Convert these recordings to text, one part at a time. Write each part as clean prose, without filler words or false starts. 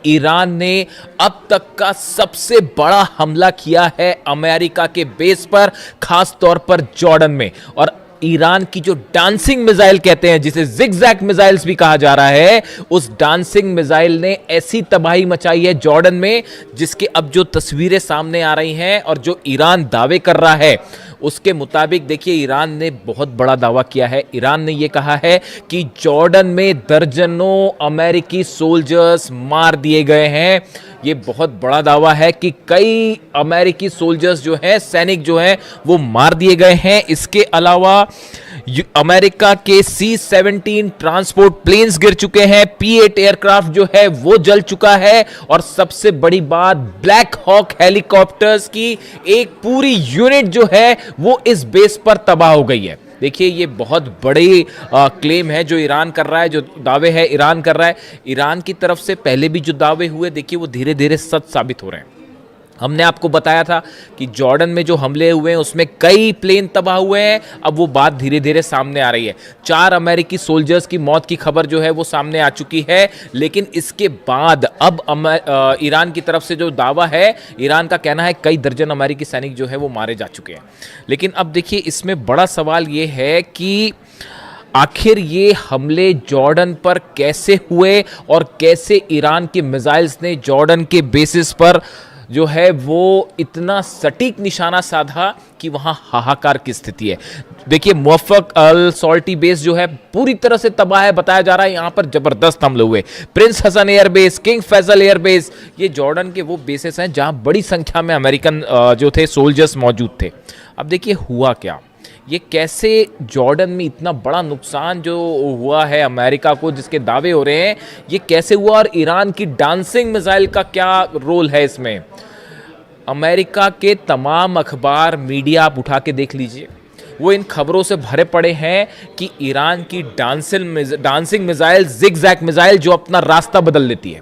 Iran ने अब तक का सबसे बड़ा हमला किया है अमेरिका के बेस पर, खास तौर पर जॉर्डन में। और ईरान की जो डांसिंग मिसाइल कहते हैं, जिसे जिगजैग मिसाइल्स भी कहा जा रहा है, उस डांसिंग मिसाइल ने ऐसी तबाही मचाई है जॉर्डन में, जिसके अब जो तस्वीरें सामने आ रही हैं और जो ईरान दावे कर रहा है उसके मुताबिक देखिए, ईरान ने बहुत बड़ा दावा किया है। ईरान ने यह कहा है कि जॉर्डन में दर्जनों अमेरिकी सोल्जर्स मार दिए गए हैं। ये बहुत बड़ा दावा है कि कई अमेरिकी सोल्जर्स जो हैं, सैनिक जो हैं, वो मार दिए गए हैं। इसके अलावा अमेरिका के C-17 ट्रांसपोर्ट प्लेन्स गिर चुके हैं, P-8 एयरक्राफ्ट जो है वो जल चुका है, और सबसे बड़ी बात, ब्लैक हॉक हेलीकॉप्टर्स की एक पूरी यूनिट जो है वो इस बेस पर तबाह हो गई है। देखिए, ये बहुत बड़ी क्लेम है जो ईरान कर रहा है, जो दावे है ईरान कर रहा है। ईरान की तरफ से पहले भी जो दावे हुए, देखिए वो धीरे धीरे सच साबित हो रहे हैं। हमने आपको बताया था कि जॉर्डन में जो हमले हुए हैं उसमें कई प्लेन तबाह हुए हैं। अब वो बात धीरे धीरे सामने आ रही है। 4 अमेरिकी सोल्जर्स की मौत की खबर जो है वो सामने आ चुकी है। लेकिन इसके बाद अब ईरान की तरफ से जो दावा है, ईरान का कहना है कई दर्जन अमेरिकी सैनिक जो है वो मारे जा चुके हैं। लेकिन अब देखिए, इसमें बड़ा सवाल ये है कि आखिर ये हमले जॉर्डन पर कैसे हुए और कैसे ईरान के मिसाइल्स ने जॉर्डन के बेसिस पर जो है वो इतना सटीक निशाना साधा कि वहां हाहाकार की स्थिति है। देखिए, मुवफ़्फ़क़ अल सॉल्टी बेस जो है पूरी तरह से तबाह है। बताया जा रहा है यहां पर जबरदस्त हमले हुए। Prince Hassan airbase, king Faisal airbase, ये जॉर्डन के वो बेसेस हैं जहां बड़ी संख्या में अमेरिकन जो थे सोल्जर्स मौजूद थे। अब देखिए हुआ क्या, ये कैसे जॉर्डन में इतना बड़ा नुकसान जो हुआ है अमेरिका को, जिसके दावे हो रहे हैं, ये कैसे हुआ, और ईरान की डांसिंग मिसाइल का क्या रोल है इसमें। अमेरिका के तमाम अखबार, मीडिया आप उठा के देख लीजिए, वो इन खबरों से भरे पड़े हैं कि ईरान की डांसिंग मिसाइल, जिगजैग मिसाइल, जो अपना रास्ता बदल लेती है।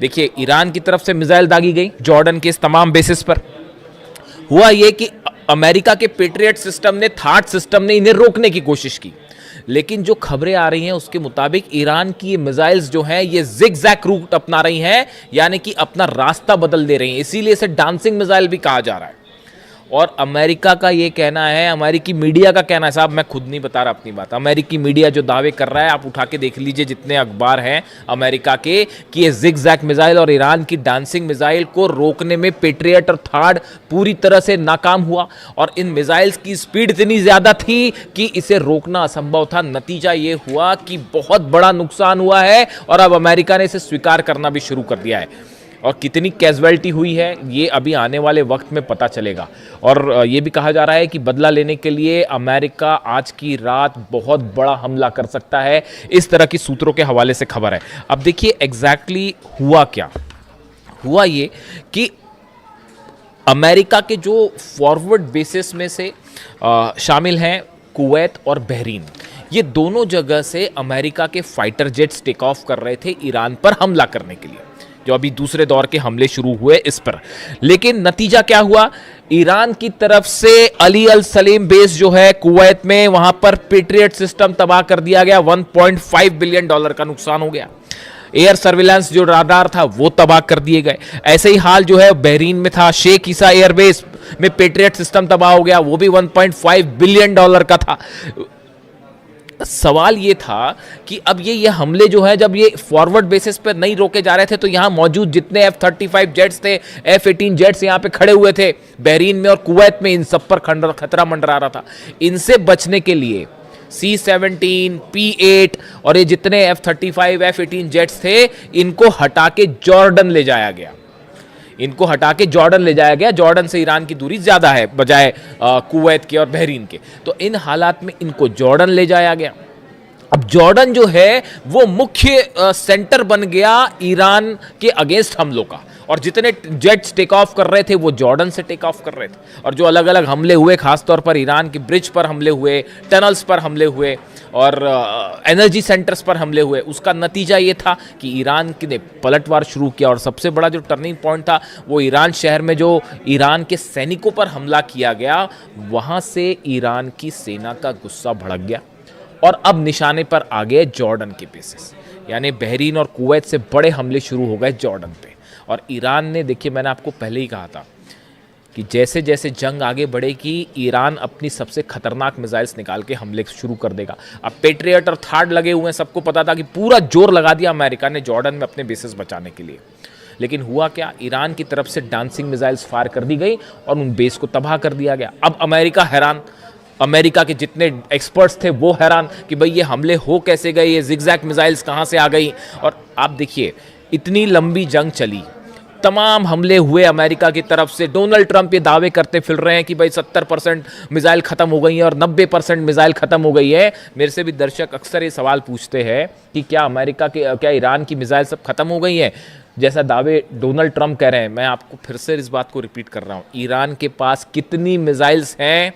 देखिए, ईरान की तरफ से मिसाइल दागी गई जॉर्डन के इस तमाम बेसिस पर। हुआ ये कि अमेरिका के पेट्रियट सिस्टम ने, थाट सिस्टम ने इन्हें रोकने की कोशिश की। लेकिन जो खबरें आ रही हैं उसके मुताबिक ईरान की ये मिसाइल्स जो हैं ये जिगजैग रूट अपना रही हैं, यानी कि अपना रास्ता बदल दे रही हैं। इसीलिए इसे डांसिंग मिसाइल भी कहा जा रहा है। और अमेरिका का ये कहना है, अमेरिकी मीडिया का कहना है, साहब मैं खुद नहीं बता रहा अपनी बात, अमेरिकी मीडिया जो दावे कर रहा है, आप उठा के देख लीजिए जितने अखबार हैं अमेरिका के, कि ये जिगजैग मिसाइल और ईरान की डांसिंग मिसाइल को रोकने में पेट्रियट और थार्ड पूरी तरह से नाकाम हुआ। और इन मिसाइल्स की स्पीड इतनी ज़्यादा थी कि इसे रोकना असंभव था। नतीजा ये हुआ कि बहुत बड़ा नुकसान हुआ है, और अब अमेरिका ने इसे स्वीकार करना भी शुरू कर दिया है। और कितनी कैजुअलिटी हुई है ये अभी आने वाले वक्त में पता चलेगा। और ये भी कहा जा रहा है कि बदला लेने के लिए अमेरिका आज की रात बहुत बड़ा हमला कर सकता है, इस तरह की सूत्रों के हवाले से खबर है। अब देखिए एग्जैक्टली हुआ क्या। हुआ ये कि अमेरिका के जो फॉरवर्ड बेसिस में से शामिल हैं कुवैत और बहरीन, ये दोनों जगह से अमेरिका के फाइटर जेट्स टेक ऑफ कर रहे थे ईरान पर हमला करने के लिए, जो अभी दूसरे दौर के हमले शुरू हुए इस पर। लेकिन नतीजा क्या हुआ, ईरान की तरफ से अली अल सलीम बेस जो है कुवैत में, वहां पर पेट्रियट सिस्टम तबाह कर दिया गया। $1.5 बिलियन का नुकसान हो गया। एयर सर्विलांस जो राडार था वो तबाह कर दिए गए। ऐसे ही हाल जो है बहरीन में था, शेख ईसा एयरबेस में पेट्रियट सिस्टम तबाह हो गया, वो भी $1.5 बिलियन का था। सवाल ये था कि अब ये हमले जो है, जब ये फॉरवर्ड बेसिस पर नहीं रोके जा रहे थे, तो यहां मौजूद जितने F-35 जेट्स थे, F-18 जेट्स यहां पे खड़े हुए थे बहरीन में और कुवैत में, इन सब पर खतरा मंडरा रहा था। इनसे बचने के लिए C-17, P-8 और ये जितने F-35 F-18 जेट्स थे, इनको हटा के जॉर्डन ले जाया गया। इनको हटा के जॉर्डन ले जाया गया। जॉर्डन से ईरान की दूरी ज़्यादा है बजाय कुवैत के और बहरीन के। तो इन हालात में इनको जॉर्डन ले जाया गया। अब जॉर्डन जो है वो मुख्य सेंटर बन गया ईरान के अगेंस्ट हमलों का, और जितने जेट्स टेक ऑफ कर रहे थे वो जॉर्डन से टेक ऑफ कर रहे थे। और जो अलग अलग हमले हुए, खासतौर पर ईरान के ब्रिज पर हमले हुए, टनल्स पर हमले हुए और एनर्जी सेंटर्स पर हमले हुए, उसका नतीजा ये था कि ईरान ने पलटवार शुरू किया। और सबसे बड़ा जो टर्निंग पॉइंट था वो ईरान शहर में जो ईरान के सैनिकों पर हमला किया गया, वहाँ से ईरान की सेना का गुस्सा भड़क गया और अब निशाने पर आ गए जॉर्डन के बेसिस। यानी बहरीन और कुवैत से बड़े हमले शुरू हो गए जॉर्डन पे। और ईरान ने, देखिए मैंने आपको पहले ही कहा था कि जैसे जैसे जंग आगे बढ़ेगी ईरान अपनी सबसे खतरनाक मिसाइल्स निकाल के हमले शुरू कर देगा। अब पेट्रियट और थार्ड लगे हुए हैं, सबको पता था कि पूरा जोर लगा दिया अमेरिका ने जॉर्डन में अपने बेसेस बचाने के लिए। लेकिन हुआ क्या, ईरान की तरफ से डांसिंग मिसाइल्स फायर कर दी गई और उन बेस को तबाह कर दिया गया। अब अमेरिका हैरान, अमेरिका के जितने एक्सपर्ट्स थे वो हैरान कि भाई ये हमले हो कैसे गए, ये जिगजैग मिसाइल्स कहाँ से आ गई। और आप देखिए इतनी लंबी जंग चली, तमाम हमले हुए अमेरिका की तरफ से। डोनाल्ड ट्रंप ये दावे करते फिर रहे हैं कि भाई 70% मिसाइल ख़त्म हो गई है और 90% मिसाइल ख़त्म हो गई है। मेरे से भी दर्शक अक्सर ये सवाल पूछते हैं कि क्या ईरान की मिसाइल सब खत्म हो गई है, जैसा दावे डोनाल्ड ट्रंप कह रहे हैं। मैं आपको फिर से इस बात को रिपीट कर रहा हूँ, ईरान के पास कितनी मिसाइल्स हैं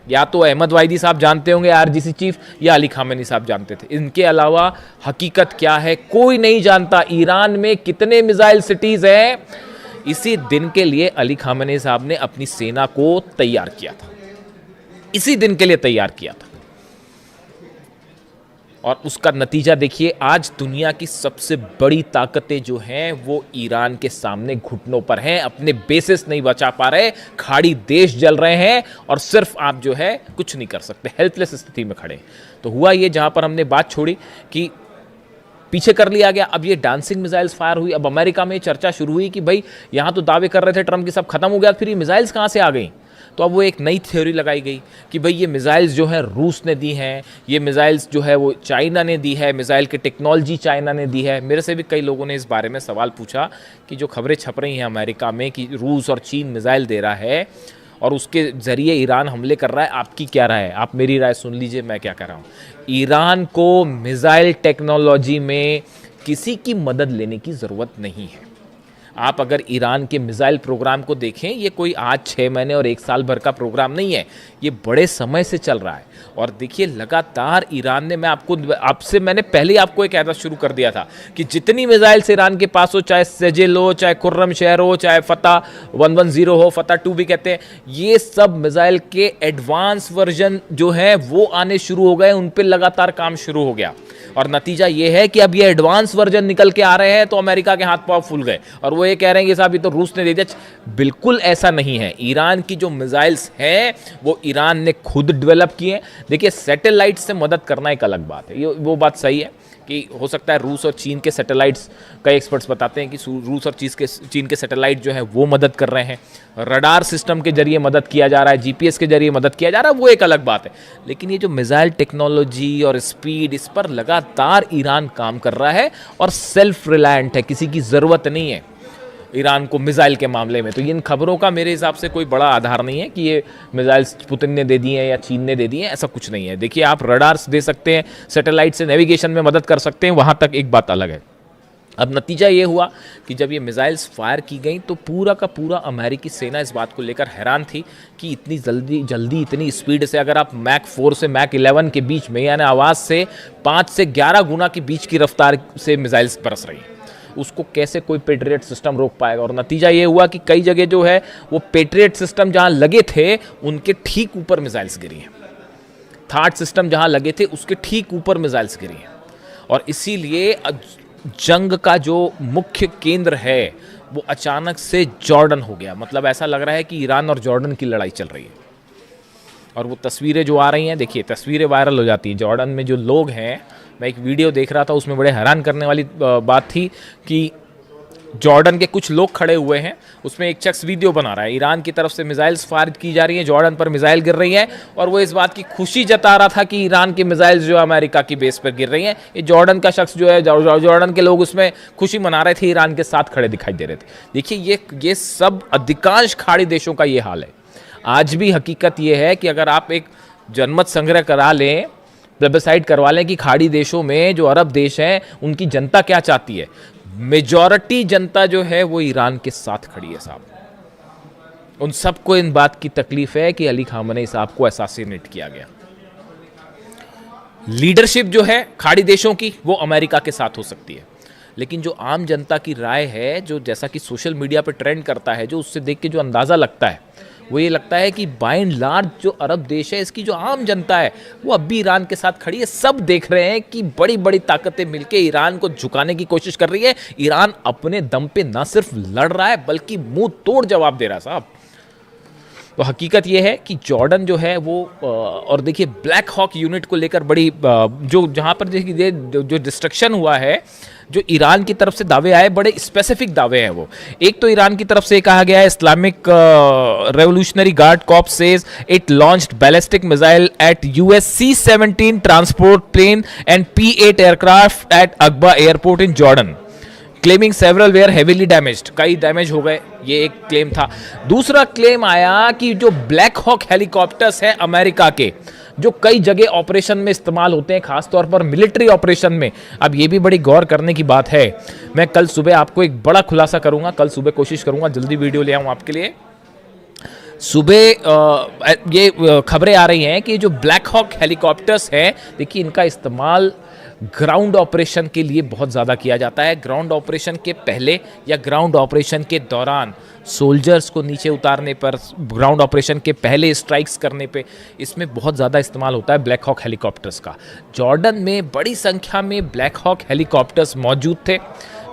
या तो अहमद वाहिदी साहब जानते होंगे आरजीसी चीफ, या अली खामेनी साहब जानते थे। इनके अलावा हकीकत क्या है कोई नहीं जानता। ईरान में कितने मिसाइल सिटीज हैं, इसी दिन के लिए अली खामेनी साहब ने अपनी सेना को तैयार किया था, इसी दिन के लिए तैयार किया था। और उसका नतीजा देखिए, आज दुनिया की सबसे बड़ी ताकतें जो हैं वो ईरान के सामने घुटनों पर हैं, अपने बेसिस नहीं बचा पा रहे, खाड़ी देश जल रहे हैं और सिर्फ आप जो है कुछ नहीं कर सकते, हेल्पलेस स्थिति में खड़े। तो हुआ ये, जहां पर हमने बात छोड़ी कि पीछे कर लिया गया, अब ये डांसिंग मिसाइल्स फायर हुई। अब अमेरिका में चर्चा शुरू हुई कि भाई यहां तो दावे कर रहे थे ट्रंप की सब खत्म हो गया, फिर ये मिसाइल्स कहां से आ गई। तो अब वो एक नई थ्योरी लगाई गई कि भाई ये मिसाइल्स जो है रूस ने दी हैं, ये मिसाइल्स जो है वो चाइना ने दी है, मिसाइल की टेक्नोलॉजी चाइना ने दी है। मेरे से भी कई लोगों ने इस बारे में सवाल पूछा कि जो खबरें छप रही हैं अमेरिका में कि रूस और चीन मिसाइल दे रहा है और उसके ज़रिए ईरान हमले कर रहा है, आपकी क्या राय है? आप मेरी राय सुन लीजिए, मैं क्या कह रहा हूँ। ईरान को मिसाइल टेक्नोलॉजी में किसी की मदद लेने की ज़रूरत नहीं है। आप अगर ईरान के मिसाइल प्रोग्राम को देखें, ये कोई आज 6 महीने और 1 साल भर का प्रोग्राम नहीं है, ये बड़े समय से चल रहा है। और देखिए लगातार ईरान ने, मैंने पहले ही आपको एक कहना शुरू कर दिया था कि जितनी मिसाइल्स ईरान के पास हो, चाहे सेजिल हो, चाहे खुर्रम शहर हो, चाहे फतह 110 हो, फतह 2 भी कहते हैं, ये सब मिसाइल के एडवांस वर्जन जो है वो आने शुरू हो गए, उन पर लगातार काम शुरू हो गया। और नतीजा ये है कि अब ये एडवांस वर्जन निकल के आ रहे हैं तो अमेरिका के हाथ पांव फूल गए और वो ये कह रहे हैं कि साहब ये तो रूस ने दे दिया। बिल्कुल ऐसा नहीं है। ईरान की जो मिसाइल्स हैं वो ईरान ने खुद डेवलप किए हैं। देखिए सैटेलाइट से मदद करना एक अलग बात है, ये वो बात सही है कि हो सकता है रूस और चीन के सैटेलाइट्स, कई एक्सपर्ट्स बताते हैं कि रूस और चीन के सैटेलाइट जो है वो मदद कर रहे हैं, रडार सिस्टम के जरिए मदद किया जा रहा है, जीपीएस के जरिए मदद किया जा रहा है, वो एक अलग बात है। लेकिन ये जो मिसाइल टेक्नोलॉजी और स्पीड, इस पर लगातार ईरान काम कर रहा है और सेल्फ रिलायंट है, किसी की ज़रूरत नहीं है ईरान को मिसाइल के मामले में। तो इन खबरों का मेरे हिसाब से कोई बड़ा आधार नहीं है कि ये मिसाइल्स पुतिन ने दे दिए हैं या चीन ने दे दिए हैं, ऐसा कुछ नहीं है। देखिए आप रडार्स दे सकते हैं, सैटेलाइट से नेविगेशन में मदद कर सकते हैं, वहाँ तक एक बात अलग है। अब नतीजा ये हुआ कि जब ये मिसाइल्स फायर की गई तो पूरा का पूरा अमेरिकी सेना इस बात को लेकर हैरान थी कि इतनी जल्दी इतनी स्पीड से, अगर आप मैक 4 से मैक 11 के बीच में, यानी आवाज़ से 5 से 11 गुना की बीच की रफ्तार से मिसाइल्स बरस रही हैं, उसको कैसे कोई पेट्रियट सिस्टम रोक पाएगा। और नतीजा ये हुआ कि कई जगह जो है वो पेट्रियट सिस्टम जहां लगे थे उनके ठीक ऊपर मिसाइल्स गिरी हैं, थार्ड सिस्टम जहां लगे थे उसके ठीक ऊपर मिसाइल्स गिरी हैं। और इसीलिए जंग का जो मुख्य केंद्र है वो अचानक से जॉर्डन हो गया। मतलब ऐसा लग रहा है कि ईरान और जॉर्डन की लड़ाई चल रही है। और वो तस्वीरें जो आ रही हैं, देखिए तस्वीरें वायरल हो जाती हैं। जॉर्डन में जो लोग हैं, मैं एक वीडियो देख रहा था उसमें बड़े हैरान करने वाली बात थी कि जॉर्डन के कुछ लोग खड़े हुए हैं, उसमें एक शख्स वीडियो बना रहा है, ईरान की तरफ से मिसाइल्स फायर की जा रही हैं, जॉर्डन पर मिसाइल गिर रही हैं और वो इस बात की खुशी जता रहा था कि ईरान की मिसाइल्स जो अमेरिका की बेस पर गिर रही हैं। ये जॉर्डन का शख्स जो है, जॉर्डन के लोग उसमें खुशी मना रहे थे, ईरान के साथ खड़े दिखाई दे रहे थे। देखिए ये सब अधिकांश खाड़ी देशों का ये हाल है। आज भी हकीकत ये है कि अगर आप एक जनमत संग्रह करा लें, प्लेबिसाइड करवा लें कि खाड़ी देशों में जो अरब देश हैं उनकी जनता क्या चाहती है, मेजॉरिटी जनता जो है वो ईरान के साथ खड़ी है साहब। उन सबको इन बात की तकलीफ है कि अली खामेनी साहब को असैसिनेट किया गया। लीडरशिप जो है खाड़ी देशों की वो अमेरिका के साथ हो सकती है, लेकिन जो आम जनता की राय है, जो जैसा कि सोशल मीडिया पर ट्रेंड करता है, जो उससे देख के जो अंदाज़ा लगता है वो ये लगता है कि बाय एंड लार्ज जो अरब देश है, इसकी जो आम जनता है वो अब भी ईरान के साथ खड़ी है। सब देख रहे हैं कि बड़ी बड़ी ताकतें मिलकर ईरान को झुकाने की कोशिश कर रही है। ईरान अपने दम पे ना सिर्फ लड़ रहा है बल्कि मुंह तोड़ जवाब दे रहा है साहब। तो हकीकत यह है कि जॉर्डन जो है वो और देखिए ब्लैक हॉक यूनिट को लेकर बड़ी जो जहाँ पर देखिए जो डिस्ट्रक्शन हुआ है, जो ईरान की तरफ से दावे आए, बड़े स्पेसिफिक दावे हैं वो। एक तो ईरान की तरफ से कहा गया है, Islamic revolutionary guard corps says it launched ballistic missile at US C-17 transport plane and P-8 aircraft at Aqaba airport in Jordan, claiming several were heavily damaged, कई डैमेज हो गए, ये एक क्लेम था। दूसरा क्लेम आया कि जो ब्लैक हॉक हेलीकॉप्टर्स हैं अमेरिका के, जो कई जगह ऑपरेशन में इस्तेमाल होते हैं, खासतौर पर मिलिट्री ऑपरेशन में। अब ये भी बड़ी गौर करने की बात है। मैं कल सुबह आपको एक बड़ा खुलासा करूंगा, कल सुबह कोशिश करूंगा जल्दी वीडियो ले आऊं आपके लिए। सुबह ये खबरें आ रही हैं कि जो ब्लैक हॉक हेलीकॉप्टर्स हैं, देखिए इनका इस्तेमाल ग्राउंड ऑपरेशन के लिए बहुत ज़्यादा किया जाता है। ग्राउंड ऑपरेशन के पहले या ग्राउंड ऑपरेशन के दौरान, सोल्जर्स को नीचे उतारने पर, ग्राउंड ऑपरेशन के पहले स्ट्राइक्स करने पे, इसमें बहुत ज़्यादा इस्तेमाल होता है ब्लैक हॉक हेलीकॉप्टर्स का। जॉर्डन में बड़ी संख्या में ब्लैक हॉक हेलीकॉप्टर्स मौजूद थे,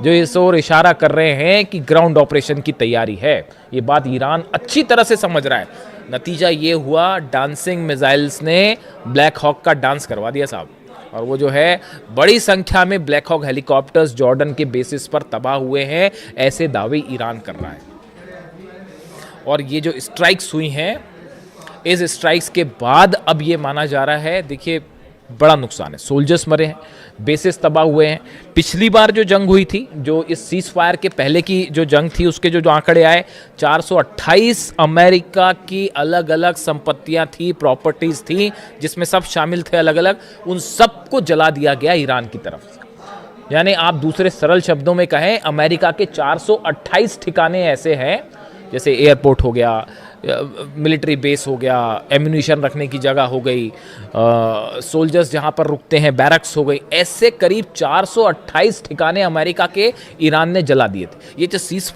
जो इस ओर इशारा कर रहे हैं कि ग्राउंड ऑपरेशन की तैयारी है। ये बात ईरान अच्छी तरह से समझ रहा है। नतीजा ये हुआ, डांसिंग मिसाइल्स ने ब्लैक हॉक का डांस करवा दिया साहब। और वो जो है, बड़ी संख्या में ब्लैक हॉक हेलीकॉप्टर्स जॉर्डन के बेसिस पर तबाह हुए हैं, ऐसे दावे ईरान कर रहा है। और ये जो स्ट्राइक्स हुई हैं, इस स्ट्राइक्स के बाद अब ये माना जा रहा है, देखिए बड़ा नुकसान है, सोल्जर्स मरे हैं, बेसिस तबाह हुए हैं। पिछली बार जो जंग हुई थी, जो इस सीज फायर के पहले की जो जंग थी, उसके जो आंकड़े आए, 428 अमेरिका की अलग अलग संपत्तियां थी, प्रॉपर्टीज थी, जिसमें सब शामिल थे अलग अलग, उन सबको जला दिया गया ईरान की तरफ से। यानी आप दूसरे सरल शब्दों में कहें, अमेरिका के 428 ठिकाने ऐसे हैं, जैसे एयरपोर्ट हो गया, मिलिट्री बेस हो गया, एम्यूनिशन रखने की जगह हो गई, सोल्जर्स जहां पर रुकते हैं, बैरक्स हो गई, ऐसे करीब 428 ठिकाने अमेरिका के ईरान ने जला दिए थे। ये जो सीज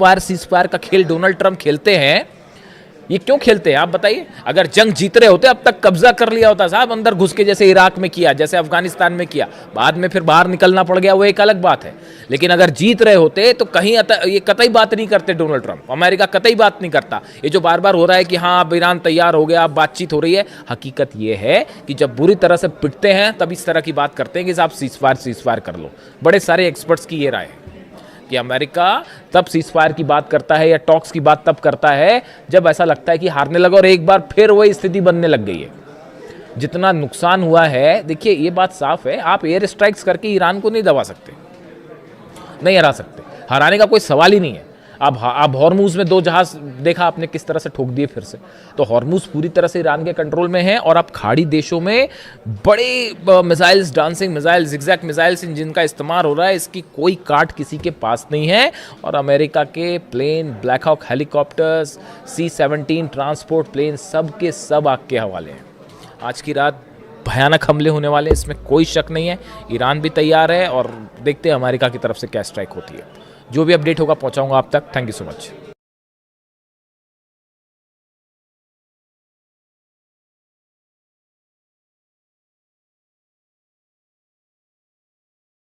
फायर का खेल डोनाल्ड ट्रंप खेलते हैं, ये क्यों खेलते हैं आप बताइए? अगर जंग जीत रहे होते अब तक कब्जा कर लिया होता साहब, अंदर घुस के, जैसे इराक में किया, जैसे अफगानिस्तान में किया, बाद में फिर बाहर निकलना पड़ गया, वो एक अलग बात है। लेकिन अगर जीत रहे होते तो कहीं ये कतई बात नहीं करते डोनाल्ड ट्रंप, अमेरिका कतई बात नहीं करता। ये जो बार बार हो रहा है कि हाँ अब ईरान तैयार हो गया, अब बातचीत हो रही है, हकीकत ये है कि जब बुरी तरह से पिटते हैं तब इस तरह की बात करते हैं कि साहब सीज फायर कर लो। बड़े सारे एक्सपर्ट्स की ये राय है कि अमेरिका तब सीज फायर की बात करता है या टॉक्स की बात तब करता है जब ऐसा लगता है कि हारने लगा, और एक बार फिर वही स्थिति बनने लग गई है। जितना नुकसान हुआ है, देखिए ये बात साफ है, आप एयर स्ट्राइक्स करके ईरान को नहीं दबा सकते, नहीं हरा सकते, हराने का कोई सवाल ही नहीं है। अब हॉर्मूज में 2 जहाज देखा आपने किस तरह से ठोक दिए फिर से, तो हॉर्मूज पूरी तरह से ईरान के कंट्रोल में है। और अब खाड़ी देशों में बड़े missiles, dancing missiles, zigzag missiles, जिनका इस्तेमाल हो रहा है, इसकी कोई काट किसी के पास नहीं है। और अमेरिका के plane, black hawk helicopters, C-17 transport plane, सब के सब आग के हवाले हैं। आज की रात भयानक हमले होने वाले, इसमें कोई शक नहीं है। ईरान भी तैयार है और देखते हैं अमेरिका की तरफ से क्या स्ट्राइक होती है। जो भी अपडेट होगा पहुंचाऊंगा आप तक। Thank you so much.